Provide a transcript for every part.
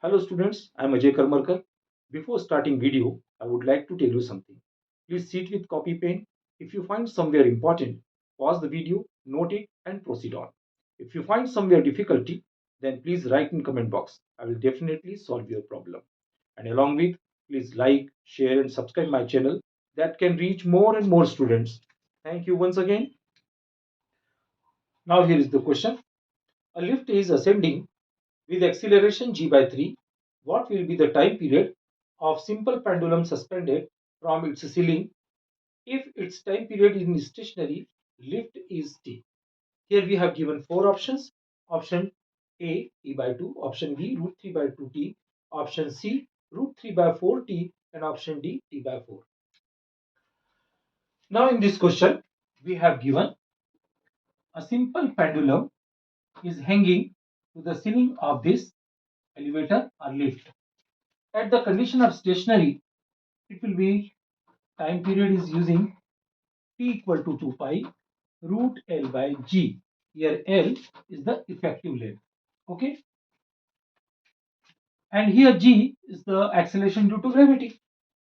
Hello students, I am Ajay Karmarkar. Before starting video, I would like to tell you something. Please sit with copy pen. If you find somewhere important, pause the video, note it and proceed on. If you find somewhere difficulty, then please write in comment box. I will definitely solve your problem. And along with, please like, share and subscribe my channel that can reach more and more students. Thank you once again. Now here is the question. A lift is ascending with acceleration g by 3, what will be the time period of simple pendulum suspended from its ceiling if its time period in stationary lift is t? Here we have given four options. Option A, t by 2. Option B, root 3 by 2t. Option C, root 3 by 4t. And option D, t by 4. Now in this question, we have given a simple pendulum is hanging to the ceiling of this elevator or lift. At the condition of stationary, it will be time period is using t equal to 2 pi root L by G. Here L is the effective length. Okay. And here G is the acceleration due to gravity.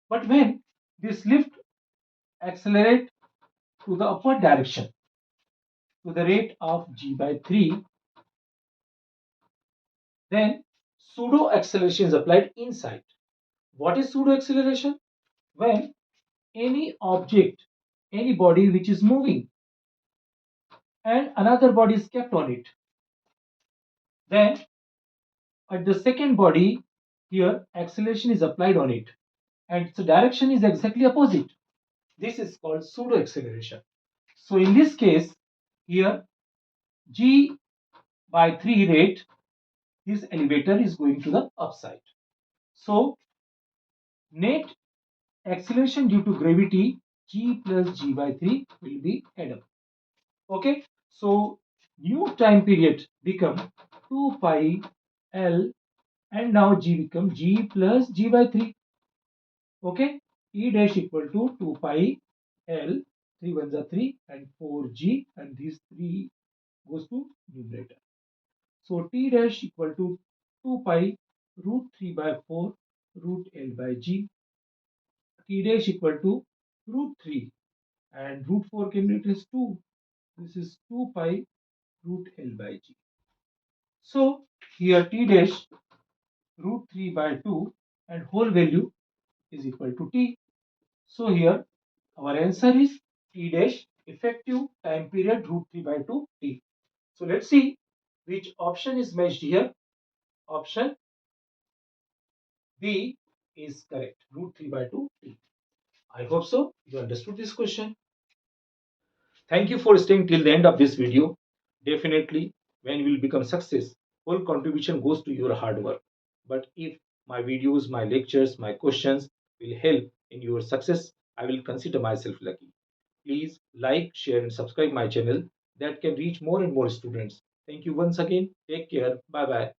But when this lift accelerate to the upward direction to the rate of G by 3, then pseudo acceleration is applied inside. What is pseudo acceleration? When any object, any body which is moving and another body is kept on it, then at the second body here acceleration is applied on it and its direction is exactly opposite. This is called pseudo acceleration. So in this case here g by 3 rate, this elevator is going to the upside. So net acceleration due to gravity g plus g by 3 will be head up. Okay, so new time period become 2 pi L and now g become g plus g by 3. Okay, e dash equal to 2 pi L, 3 ones are 3 and 4g, and these 3 goes to numerator. So t dash equal to 2 pi root 3 by 4 root L by g. T dash equal to root 3 and root 4 can be written as 2. This is 2 pi root L by g. So here t dash root 3 by 2 and whole value is equal to t. So here our answer is t dash effective time period root 3 by 2 t. So let's see which option is matched here. Option B is correct, root 3 by 2 t. I hope so you understood this question. Thank you for staying till the end of this video. Definitely when you will become success, whole contribution goes to your hard work. But if my videos, my lectures, my questions will help in your success, I will consider myself lucky. Please like, share and subscribe my channel that can reach more and more students. Thank you once again. Take care. Bye bye.